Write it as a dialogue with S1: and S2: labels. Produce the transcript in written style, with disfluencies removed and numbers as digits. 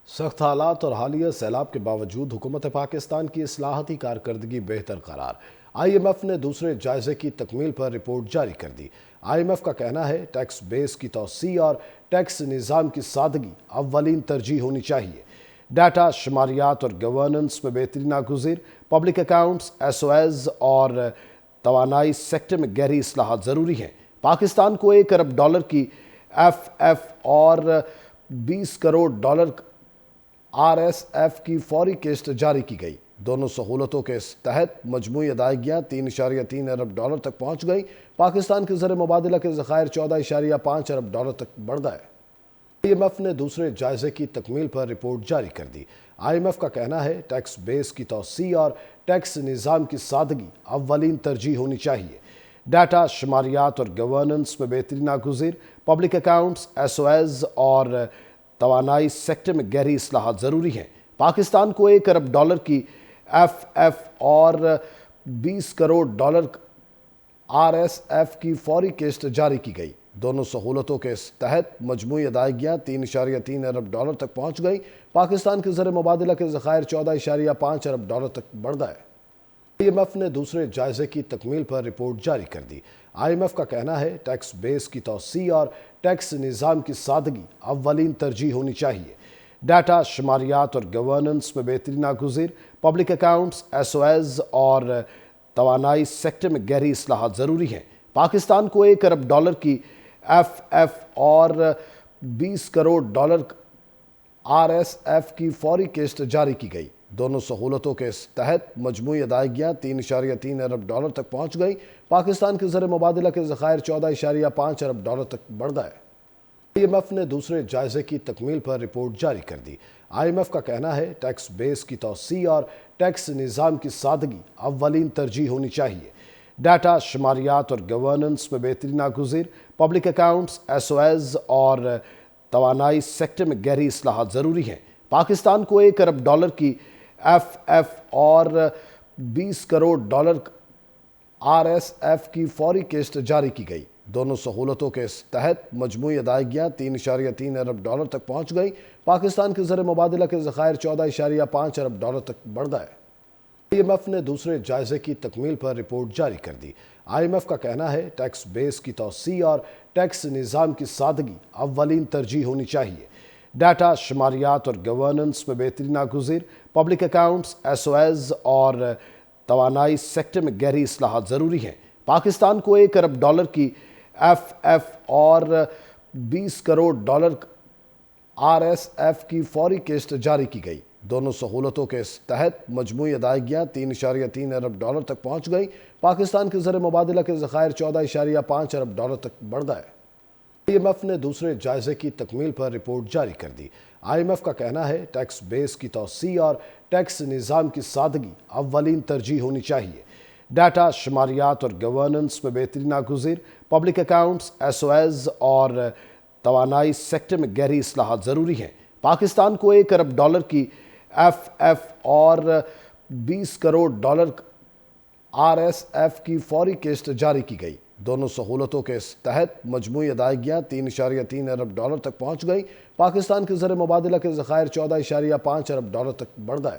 S1: سخت حالات اور حالیہ سیلاب کے باوجود حکومت پاکستان کی اصلاحاتی کارکردگی بہتر قرار۔ آئی ایم ایف نے دوسرے جائزے کی تکمیل پر رپورٹ جاری کر دی۔ آئی ایم ایف کا کہنا ہے ٹیکس بیس کی توسیع اور ٹیکس نظام کی سادگی اولین ترجیح ہونی چاہیے۔ ڈیٹا، شماریات اور گورننس میں بہتری ناگزیر، public accounts, S O as اور توانائی سیکٹر میں گہری اصلاحات ضروری ہیں۔ پاکستان کو $1 ارب کی ایف ایف اور $20 کروڑ آر ایس ایف کی فوری قسط جاری کی گئی۔ دونوں سہولتوں کے تحت مجموعی ادائیگیاں $3.3 ارب تک پہنچ گئی۔ پاکستان کے زر مبادلہ کے ذخائر $14.5 ارب تک بڑھ گئے۔ آئی ایم ایف نے دوسرے جائزے کی تکمیل پر رپورٹ جاری کر دی۔ آئی ایم ایف کا کہنا ہے ٹیکس بیس کی توسیع اور ٹیکس نظام کی سادگی اولین ترجیح ہونی چاہیے۔ ڈیٹا، شماریات اور گورننس میں بہتری ناگزیر، public accounts, S O as اور توانائی سیکٹر میں گہری اصلاحات ضروری ہیں۔ پاکستان کو $1 ارب کی ایف ایف اور $20 کروڑ آر ایس ایف کی فوری قسط جاری کی گئی۔ دونوں سہولتوں کے تحت مجموعی ادائیگیاں $3.3 ارب تک پہنچ گئی۔ پاکستان کے زر مبادلہ کے ذخائر $14.5 ارب تک بڑھ گئے۔ آئی ایم ایف نے دوسرے جائزے کی تکمیل پر رپورٹ جاری کر دی۔ آئی ایم ایف کا کہنا ہے ٹیکس بیس کی توسیع اور ٹیکس نظام کی سادگی اولین ترجیح ہونی چاہیے۔ ڈیٹا، شماریات اور گورننس میں بہتری ناگزیر، public accounts, S O as اور توانائی سیکٹر میں گہری اصلاحات ضروری ہیں۔ پاکستان کو $1 ارب کی ایف ایف اور $20 کروڑ آر ایس ایف کی فوری قسط جاری کی گئی۔ دونوں سہولتوں کے تحت مجموعی ادائیگیاں $3.3 ارب تک پہنچ گئی۔ پاکستان کے زر مبادلہ کے ذخائر $14.5 ارب تک بڑھ گئے۔ آئی ایم ایف نے دوسرے جائزے کی تکمیل پر رپورٹ جاری کر دی۔ آئی ایم ایف کا کہنا ہے ٹیکس بیس کی توسیع اور ٹیکس نظام کی سادگی اولین ترجیح ہونی چاہیے۔ ڈیٹا، شماریات اور گورننس میں بہتری ناگزیر، public accounts, S O as اور توانائی سیکٹر میں گہری اصلاحات ضروری ہیں۔ پاکستان کو $1 ارب کی ایف ایف اور $20 کروڑ آر ایس ایف کی فوری قسط جاری کی گئی۔ دونوں سہولتوں کے تحت مجموعی ادائیگیاں $3.3 ارب تک پہنچ گئی۔ پاکستان کے زر مبادلہ کے ذخائر $14.5 ارب تک بڑھ گئے۔ آئی ایم ایف نے دوسرے جائزے کی تکمیل پر رپورٹ جاری کر دی۔ آئی ایم ایف کا کہنا ہے ٹیکس بیس کی توسیع اور ٹیکس نظام کی سادگی اولین ترجیح ہونی چاہیے۔ ڈیٹا، شماریات اور گورننس میں بہتری ناگزیر، public accounts, S O as اور توانائی سیکٹر میں گہری اصلاحات ضروری ہیں۔ پاکستان کو $1 ارب کی ایف ایف اور $20 کروڑ آر ایس ایف کی فوری قسط جاری کی گئی۔ دونوں سہولتوں کے تحت مجموعی ادائیگیاں $3.3 ارب تک پہنچ گئی۔ پاکستان کے زر مبادلہ کے ذخائر $14.5 ارب تک بڑھ گئے۔ آئی ایم ایف نے دوسرے جائزے کی تکمیل پر رپورٹ جاری کر دی۔ آئی ایم ایف کا کہنا ہے ٹیکس بیس کی توسیع اور ٹیکس نظام کی سادگی اولین ترجیح ہونی چاہیے۔ ڈیٹا، شماریات اور گورننس میں بہتری ناگزیر، public accounts, S O as اور توانائی سیکٹر میں گہری اصلاحات ضروری ہیں۔ پاکستان کو $1 ارب کی ایف ایف اور $20 کروڑ آر ایس ایف کی فوری قسط جاری کی گئی۔ دونوں سہولتوں کے تحت مجموعی ادائیگیاں $3.3 ارب تک پہنچ گئی۔ پاکستان کے زر مبادلہ کے ذخائر $14.5 ارب تک بڑھ گئے۔